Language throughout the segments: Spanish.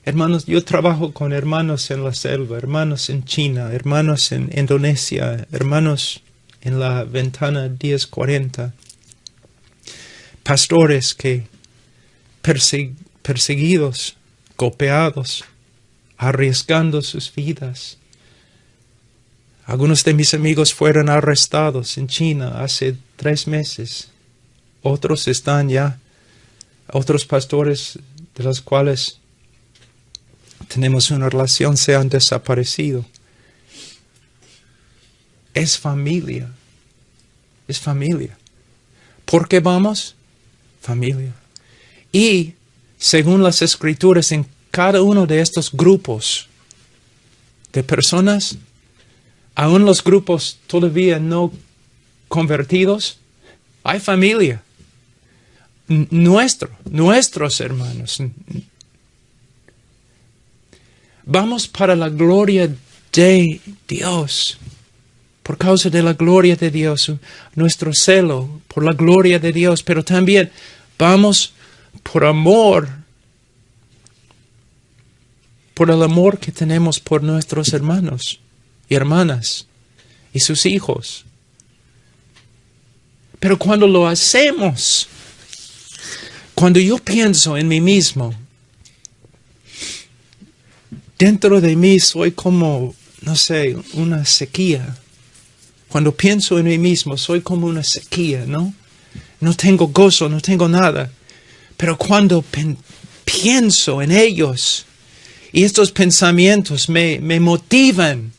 Hermanos, yo trabajo con hermanos en la selva, hermanos en China, hermanos en Indonesia, hermanos en la ventana 1040. Pastores que perseguidos, golpeados, arriesgando sus vidas. Algunos de mis amigos fueron arrestados en China hace 3 meses. Otros están ya, otros pastores de los cuales tenemos una relación se han desaparecido. Es familia. Es familia. ¿Por qué vamos? Familia. Y según las Escrituras, en cada uno de estos grupos de personas, aún los grupos todavía no convertidos, hay familia. Nuestros hermanos. Vamos para la gloria de Dios. Por causa de la gloria de Dios, nuestro celo por la gloria de Dios, pero también vamos por amor, por el amor que tenemos por nuestros hermanos y hermanas y sus hijos. Pero cuando lo hacemos, cuando yo pienso en mí mismo, dentro de mí soy como, no sé, una sequía. Cuando pienso en mí mismo, soy como una sequía, ¿no? No tengo gozo, no tengo nada. Pero cuando pienso en ellos, y estos pensamientos me motivan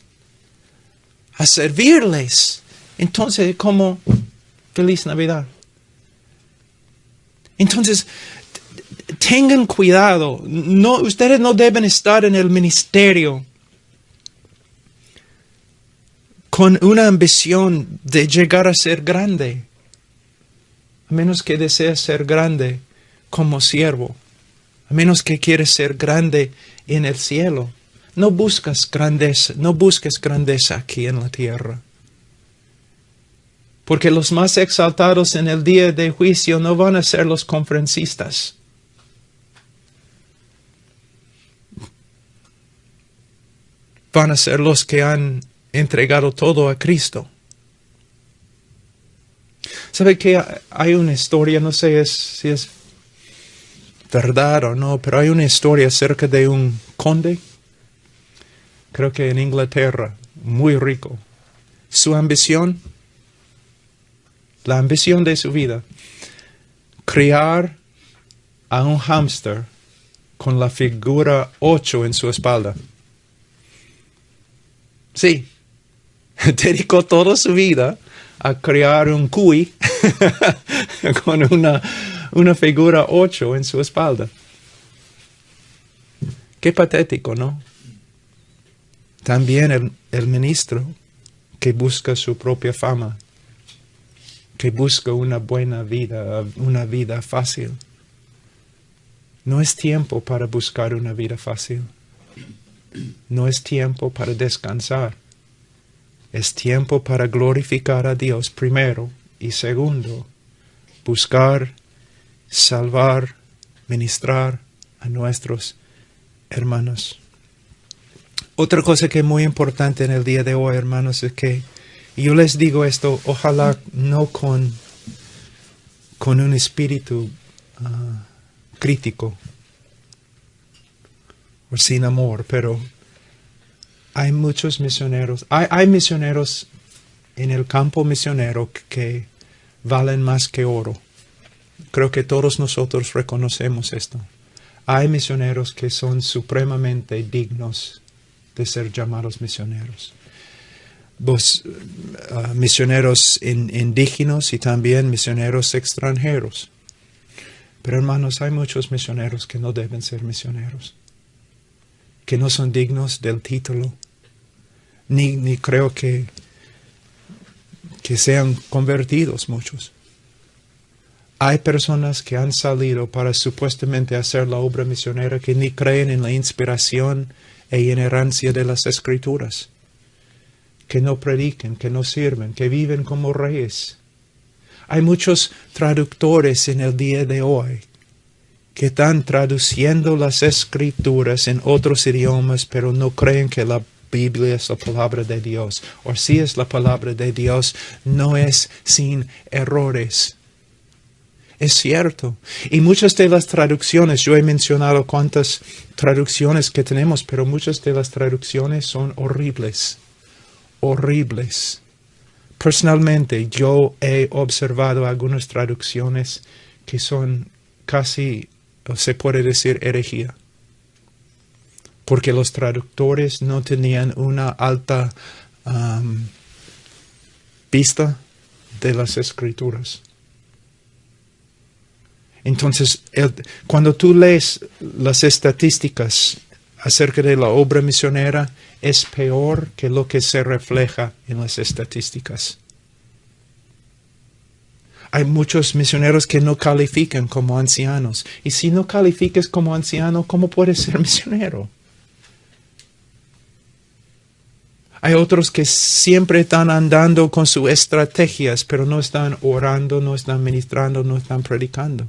a servirles, entonces como feliz Navidad. Entonces, tengan cuidado. No, ustedes no deben estar en el ministerio con una ambición de llegar a ser grande, a menos que desees ser grande como siervo, a menos que quieres ser grande en el cielo. No busques grandeza aquí en la tierra. Porque los más exaltados en el día de juicio no van a ser los conferencistas. Van a ser los que han entregado todo a Cristo. ¿Sabe que hay una historia? No sé si es verdad o no, pero hay una historia acerca de un conde, creo que en Inglaterra, muy rico. Su ambición, la ambición de su vida, criar a un hámster con la figura 8 en su espalda. Sí, dedicó toda su vida a criar un cuy con una figura 8 en su espalda. Qué patético, ¿no? También el ministro que busca su propia fama, que busca una buena vida, una vida fácil. No es tiempo para buscar una vida fácil. No es tiempo para descansar. Es tiempo para glorificar a Dios primero y segundo, buscar, salvar, ministrar a nuestros hermanos. Otra cosa que es muy importante en el día de hoy, hermanos, es que yo les digo esto, ojalá no con un espíritu crítico o sin amor, pero hay muchos misioneros, hay misioneros en el campo misionero que valen más que oro. Creo que todos nosotros reconocemos esto. Hay misioneros que son supremamente dignos de ser llamados misioneros. Misioneros indígenas y también misioneros extranjeros. Pero hermanos, hay muchos misioneros que no deben ser misioneros, que no son dignos del título, ni creo que sean convertidos muchos. Hay personas que han salido para supuestamente hacer la obra misionera que ni creen en la inspiración e inerrancia de las Escrituras, que no predican, que no sirven, que viven como reyes. Hay muchos traductores en el día de hoy que están traduciendo las escrituras en otros idiomas, pero no creen que la Biblia es la palabra de Dios. O si es la palabra de Dios, no es sin errores. Es cierto. Y muchas de las traducciones, yo he mencionado cuántas traducciones que tenemos, pero muchas de las traducciones son horribles. Horribles. Personalmente, yo he observado algunas traducciones que son casi, se puede decir, herejía. Porque los traductores no tenían una alta vista de las escrituras. Entonces, cuando tú lees las estadísticas acerca de la obra misionera, es peor que lo que se refleja en las estadísticas. Hay muchos misioneros que no califican como ancianos. Y si no calificas como anciano, ¿cómo puedes ser misionero? Hay otros que siempre están andando con sus estrategias, pero no están orando, no están ministrando, no están predicando.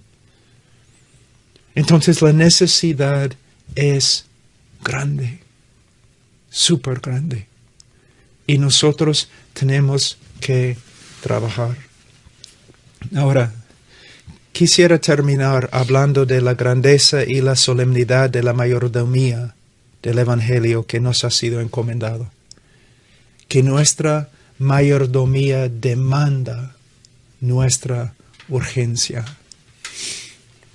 Entonces la necesidad es grande, súper grande. Y nosotros tenemos que trabajar. Ahora, quisiera terminar hablando de la grandeza y la solemnidad de la mayordomía del Evangelio que nos ha sido encomendado. Que nuestra mayordomía demanda nuestra urgencia.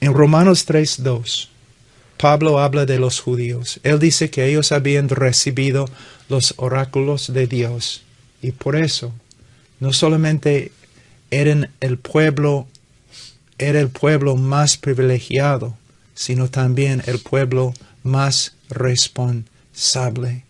En Romanos 3:2, Pablo habla de los judíos. Él dice que ellos habían recibido los oráculos de Dios. Y por eso, no solamente era el pueblo más privilegiado, sino también el pueblo más responsable.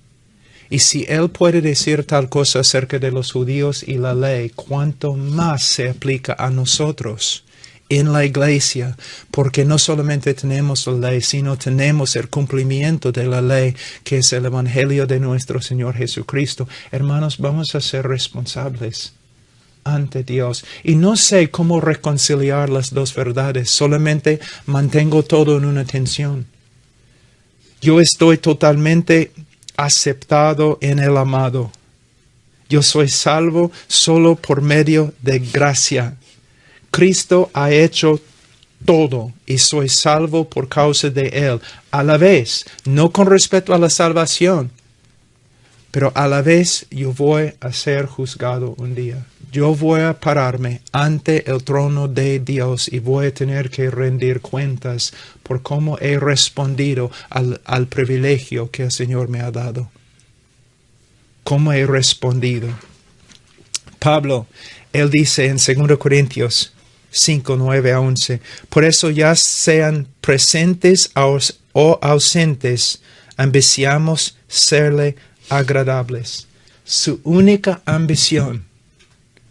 Y si él puede decir tal cosa acerca de los judíos y la ley, ¿cuánto más se aplica a nosotros en la iglesia? Porque no solamente tenemos la ley, sino tenemos el cumplimiento de la ley, que es el Evangelio de nuestro Señor Jesucristo. Hermanos, vamos a ser responsables ante Dios. Y no sé cómo reconciliar las dos verdades, solamente mantengo todo en una tensión. Yo estoy totalmente aceptado en el amado. Yo soy salvo solo por medio de gracia. Cristo ha hecho todo y soy salvo por causa de Él. A la vez, no con respecto a la salvación, pero a la vez yo voy a ser juzgado un día. Yo voy a pararme ante el trono de Dios y voy a tener que rendir cuentas por cómo he respondido al privilegio que el Señor me ha dado. ¿Cómo he respondido? Pablo, él dice en 2 Corintios 5, 9 a 11, por eso ya sean presentes o ausentes, ambiciamos serle agradables. Su única ambición,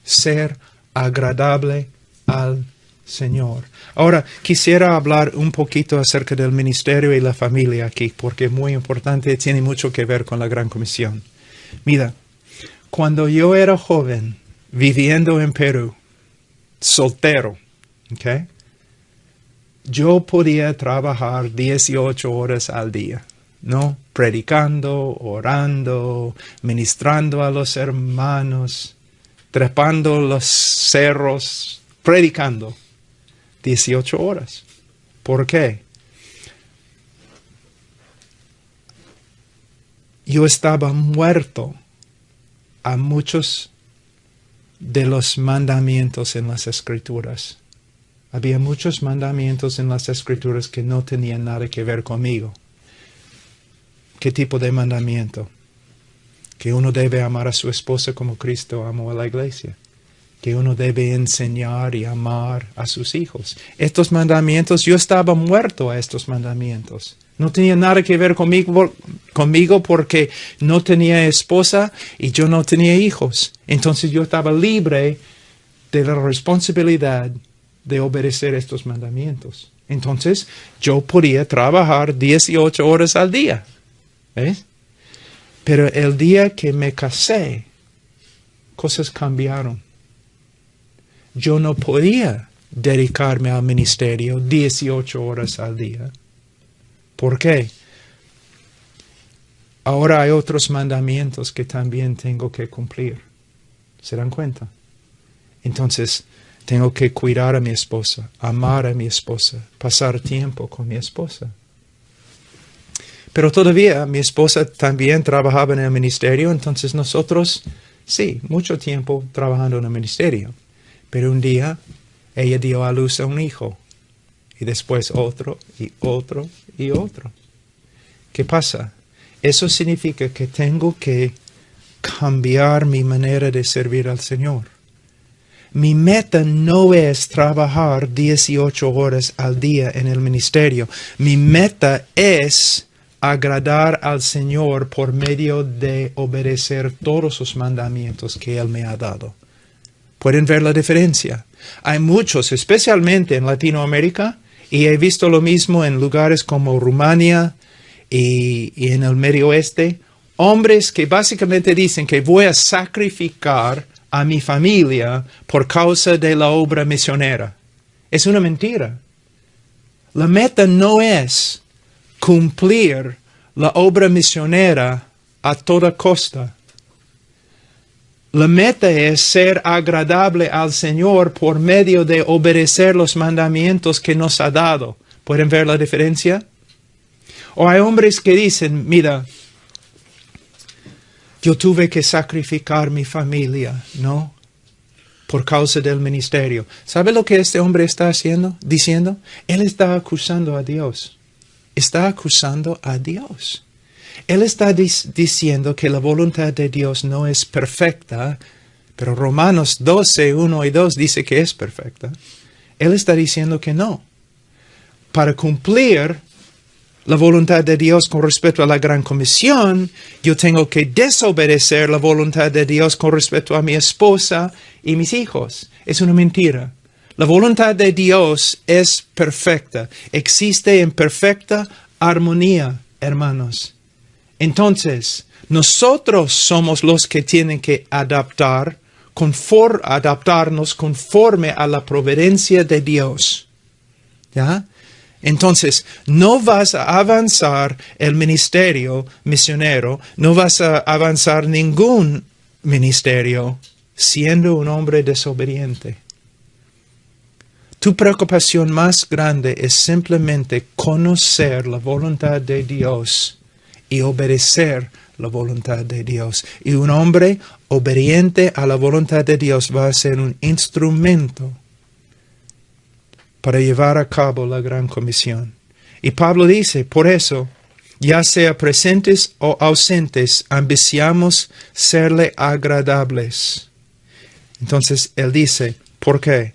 ser agradable al Señor. Ahora, quisiera hablar un poquito acerca del ministerio y la familia aquí, porque es muy importante, tiene mucho que ver con la Gran Comisión. Mira, cuando yo era joven, viviendo en Perú, soltero, ¿ok? Yo podía trabajar 18 horas al día, ¿no? Predicando, orando, ministrando a los hermanos, trepando los cerros, predicando 18 horas. ¿Por qué? Yo estaba muerto a muchos de los mandamientos en las Escrituras. Había muchos mandamientos en las Escrituras que no tenían nada que ver conmigo. ¿Qué tipo de mandamiento? Que uno debe amar a su esposa como Cristo amó a la iglesia. Que uno debe enseñar y amar a sus hijos. Estos mandamientos, yo estaba muerto a estos mandamientos. No tenía nada que ver conmigo porque no tenía esposa y yo no tenía hijos. Entonces yo estaba libre de la responsabilidad de obedecer estos mandamientos. Entonces yo podía trabajar 18 horas al día. ¿Ves? Pero el día que me casé, cosas cambiaron. Yo no podía dedicarme al ministerio 18 horas al día. ¿Por qué? Ahora hay otros mandamientos que también tengo que cumplir. ¿Se dan cuenta? Entonces, tengo que cuidar a mi esposa, amar a mi esposa, pasar tiempo con mi esposa. Pero todavía mi esposa también trabajaba en el ministerio, entonces nosotros, sí, mucho tiempo trabajando en el ministerio. Pero un día ella dio a luz a un hijo, y después otro, y otro, y otro. ¿Qué pasa? Eso significa que tengo que cambiar mi manera de servir al Señor. Mi meta no es trabajar 18 horas al día en el ministerio. Mi meta es agradar al Señor por medio de obedecer todos sus mandamientos que Él me ha dado. ¿Pueden ver la diferencia? Hay muchos, especialmente en Latinoamérica, y he visto lo mismo en lugares como Rumania y en el Medio Oeste, hombres que básicamente dicen que voy a sacrificar a mi familia por causa de la obra misionera. Es una mentira. La meta no es cumplir la obra misionera a toda costa. La meta es ser agradable al Señor por medio de obedecer los mandamientos que nos ha dado. ¿Pueden ver la diferencia? O hay hombres que dicen, mira, yo tuve que sacrificar mi familia, ¿no? Por causa del ministerio. ¿Sabe lo que este hombre está diciendo? Él está acusando a Dios. Está acusando a Dios. Él está diciendo que la voluntad de Dios no es perfecta, pero Romanos 12, 1 y 2 dice que es perfecta. Él está diciendo que no. Para cumplir la voluntad de Dios con respecto a la gran comisión, yo tengo que desobedecer la voluntad de Dios con respecto a mi esposa y mis hijos. Es una mentira. La voluntad de Dios es perfecta. Existe en perfecta armonía, hermanos. Entonces, nosotros somos los que tienen que adaptarnos conforme a la providencia de Dios. ¿Ya? Entonces, no vas a avanzar el ministerio misionero, no vas a avanzar ningún ministerio siendo un hombre desobediente. Tu preocupación más grande es simplemente conocer la voluntad de Dios y obedecer la voluntad de Dios. Y un hombre obediente a la voluntad de Dios va a ser un instrumento para llevar a cabo la gran comisión. Y Pablo dice, por eso, ya sea presentes o ausentes, ambiciamos serle agradables. Entonces, él dice, ¿por qué?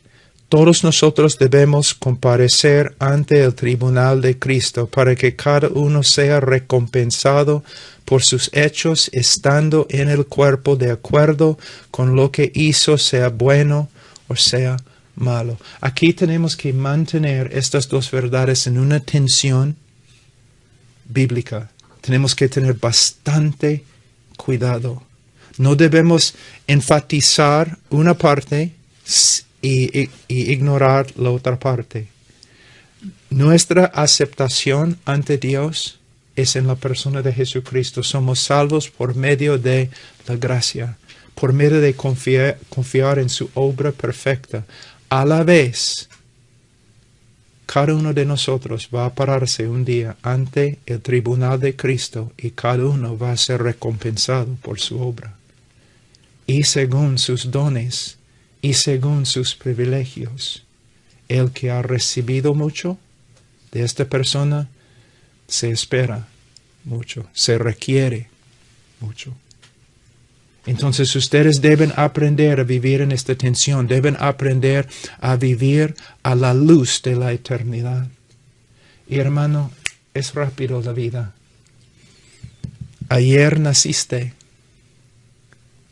Todos nosotros debemos comparecer ante el tribunal de Cristo para que cada uno sea recompensado por sus hechos, estando en el cuerpo de acuerdo con lo que hizo, sea bueno o sea malo. Aquí tenemos que mantener estas dos verdades en una tensión bíblica. Tenemos que tener bastante cuidado. No debemos enfatizar una parte y ignorar la otra parte. Nuestra aceptación ante Dios es en la persona de Jesucristo. Somos salvos por medio de la gracia, por medio de confiar en su obra perfecta. A la vez, cada uno de nosotros va a pararse un día ante el tribunal de Cristo y cada uno va a ser recompensado por su obra. Y según sus dones y según sus privilegios, el que ha recibido mucho de esta persona, se espera mucho, se requiere mucho. Entonces ustedes deben aprender a vivir en esta tensión, deben aprender a vivir a la luz de la eternidad. Y hermano, es rápido la vida. Ayer naciste.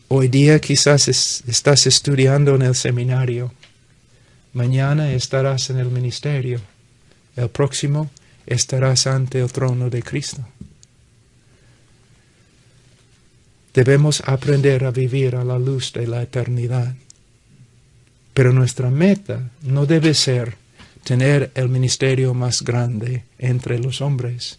Hoy día quizás estás estudiando en el seminario. Mañana estarás en el ministerio. El próximo estarás ante el trono de Cristo. Debemos aprender a vivir a la luz de la eternidad. Pero nuestra meta no debe ser tener el ministerio más grande entre los hombres,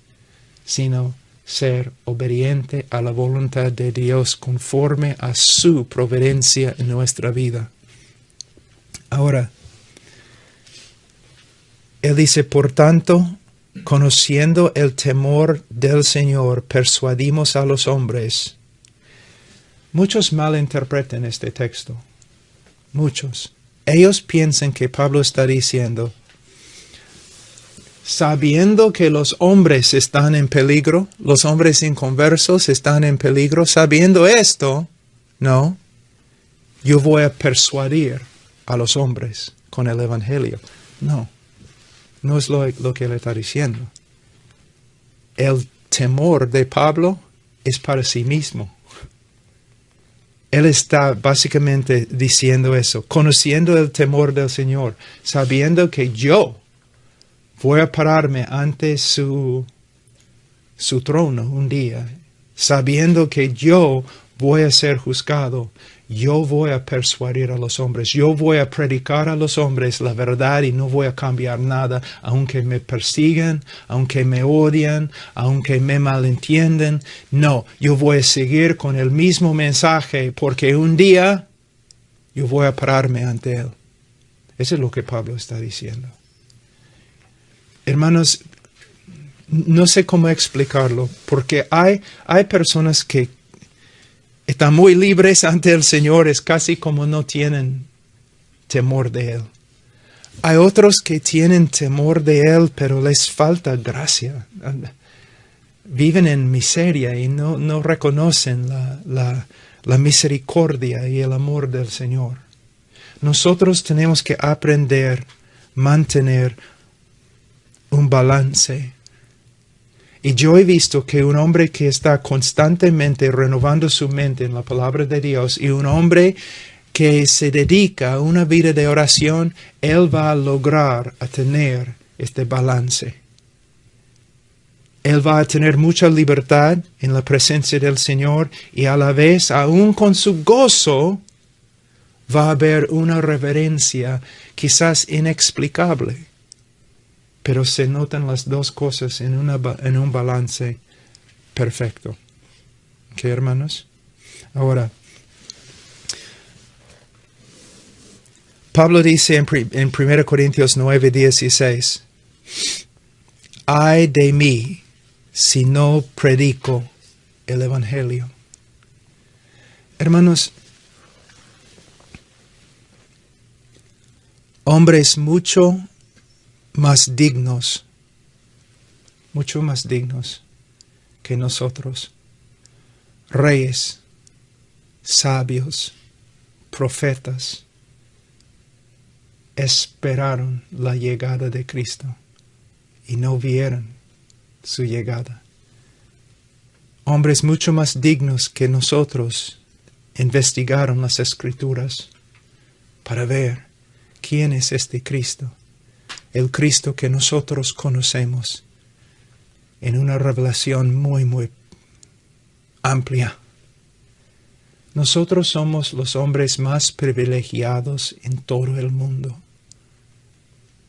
sino ser obediente a la voluntad de Dios conforme a su providencia en nuestra vida. Ahora, Él dice, por tanto, conociendo el temor del Señor, persuadimos a los hombres. Muchos malinterpretan este texto. Muchos. Ellos piensan que Pablo está diciendo, sabiendo que los hombres están en peligro, los hombres inconversos están en peligro, sabiendo esto, no, yo voy a persuadir a los hombres con el Evangelio. No, no es lo que él está diciendo. El temor de Pablo es para sí mismo. Él está básicamente diciendo eso, conociendo el temor del Señor, sabiendo que yo voy a pararme ante su trono un día, sabiendo que yo voy a ser juzgado, yo voy a persuadir a los hombres, yo voy a predicar a los hombres la verdad y no voy a cambiar nada, aunque me persigan, aunque me odian, aunque me malentienden. No, yo voy a seguir con el mismo mensaje porque un día yo voy a pararme ante él. Eso es lo que Pablo está diciendo. Hermanos, no sé cómo explicarlo, porque hay personas que están muy libres ante el Señor, es casi como no tienen temor de Él. Hay otros que tienen temor de Él, pero les falta gracia. Viven en miseria y no reconocen la misericordia y el amor del Señor. Nosotros tenemos que aprender a mantener un balance. Y yo he visto que un hombre que está constantemente renovando su mente en la palabra de Dios y un hombre que se dedica a una vida de oración, él va a lograr a tener este balance. Él va a tener mucha libertad en la presencia del Señor y a la vez, aún con su gozo, va a haber una reverencia quizás inexplicable. Pero se notan las dos cosas en un balance perfecto. ¿Qué, hermanos? Ahora, Pablo dice en 1 Corintios 9:16, ay de mí si no predico el Evangelio. Hermanos, hombres mucho más dignos que nosotros, reyes, sabios, profetas, esperaron la llegada de Cristo y no vieron su llegada. Hombres mucho más dignos que nosotros investigaron las Escrituras para ver quién es este Cristo. El Cristo que nosotros conocemos en una revelación muy, muy amplia. Nosotros somos los hombres más privilegiados en todo el mundo.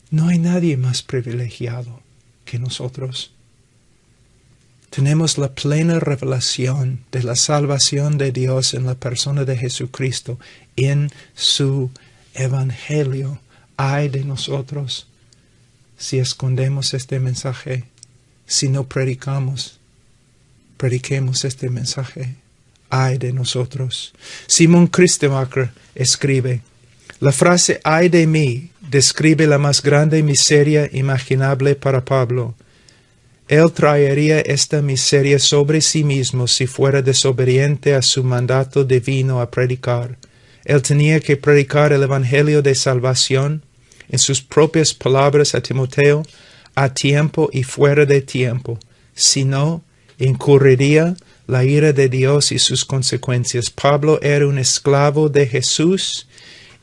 No hay nadie más privilegiado que nosotros. Tenemos la plena revelación de la salvación de Dios en la persona de Jesucristo, en su Evangelio. Ay de nosotros si escondemos este mensaje, si no prediquemos este mensaje. Ay de nosotros. Simon Kistemaker escribe, la frase ay de mí describe la más grande miseria imaginable para Pablo. Él traería esta miseria sobre sí mismo si fuera desobediente a su mandato divino a predicar. Él tenía que predicar el Evangelio de salvación, en sus propias palabras a Timoteo, a tiempo y fuera de tiempo. Si no, incurriría la ira de Dios y sus consecuencias. Pablo era un esclavo de Jesús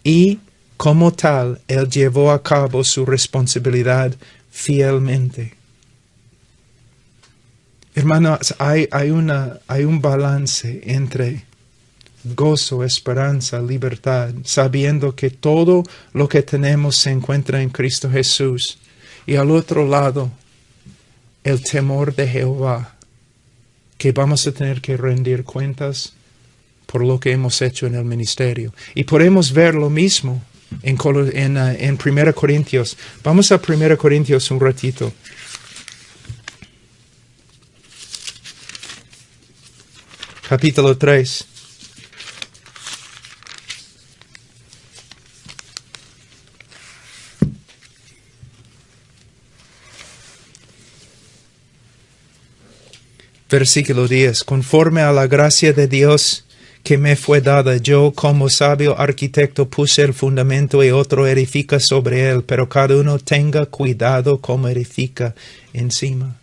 y, como tal, él llevó a cabo su responsabilidad fielmente. Hermanos, hay un balance entre gozo, esperanza, libertad, sabiendo que todo lo que tenemos se encuentra en Cristo Jesús. Y al otro lado, el temor de Jehová, que vamos a tener que rendir cuentas por lo que hemos hecho en el ministerio. Y podemos ver lo mismo en 1 Corintios. Vamos a 1 Corintios un ratito. Capítulo 3. Versículo 10. Conforme a la gracia de Dios que me fue dada, yo como sabio arquitecto puse el fundamento y otro edifica sobre él, pero cada uno tenga cuidado como edifica encima.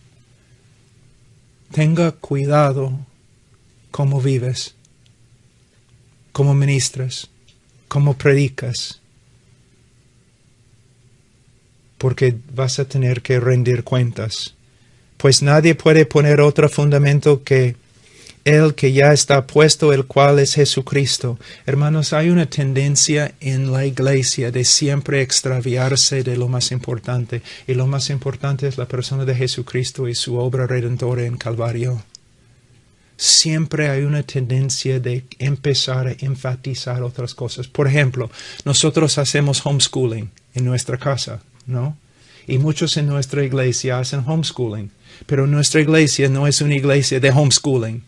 Tenga cuidado cómo vives, cómo ministras, cómo predicas, porque vas a tener que rendir cuentas. Pues nadie puede poner otro fundamento que el que ya está puesto, el cual es Jesucristo. Hermanos, hay una tendencia en la iglesia de siempre extraviarse de lo más importante. Y lo más importante es la persona de Jesucristo y su obra redentora en Calvario. Siempre hay una tendencia de empezar a enfatizar otras cosas. Por ejemplo, nosotros hacemos homeschooling en nuestra casa, ¿no? Y muchos en nuestra iglesia hacen homeschooling. Pero nuestra iglesia no es una iglesia de homeschooling.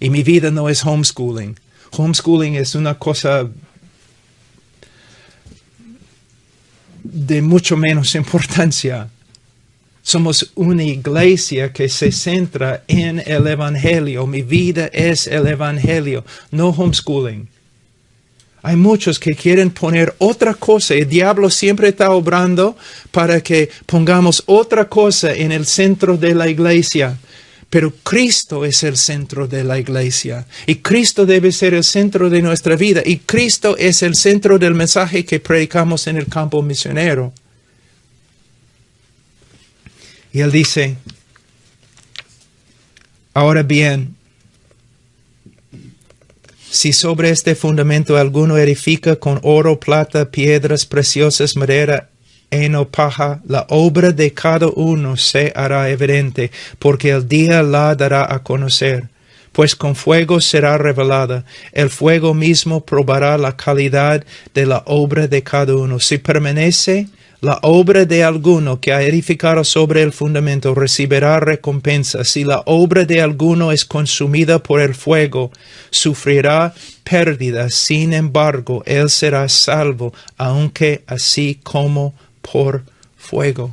Y mi vida no es homeschooling. Homeschooling es una cosa de mucho menos importancia. Somos una iglesia que se centra en el Evangelio. Mi vida es el Evangelio, no homeschooling. Hay muchos que quieren poner otra cosa. El diablo siempre está obrando para que pongamos otra cosa en el centro de la iglesia. Pero Cristo es el centro de la iglesia. Y Cristo debe ser el centro de nuestra vida. Y Cristo es el centro del mensaje que predicamos en el campo misionero. Y él dice, ahora bien, si sobre este fundamento alguno edifica con oro, plata, piedras preciosas, madera, heno, paja, la obra de cada uno se hará evidente, porque el día la dará a conocer. Pues con fuego será revelada. El fuego mismo probará la calidad de la obra de cada uno. Si permanece la obra de alguno que ha edificado sobre el fundamento, recibirá recompensa. Si la obra de alguno es consumida por el fuego, sufrirá pérdida. Sin embargo, él será salvo, aunque así como por fuego.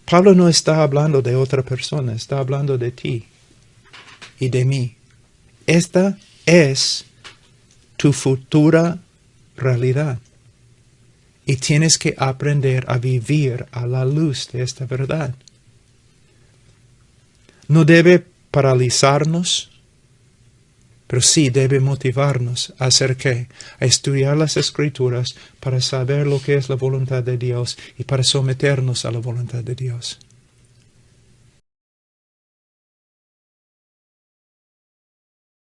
Pablo no está hablando de otra persona, está hablando de ti y de mí. Esta es tu futura realidad. Y tienes que aprender a vivir a la luz de esta verdad. No debe paralizarnos, pero sí debe motivarnos a hacer ¿qué? A estudiar las Escrituras para saber lo que es la voluntad de Dios y para someternos a la voluntad de Dios.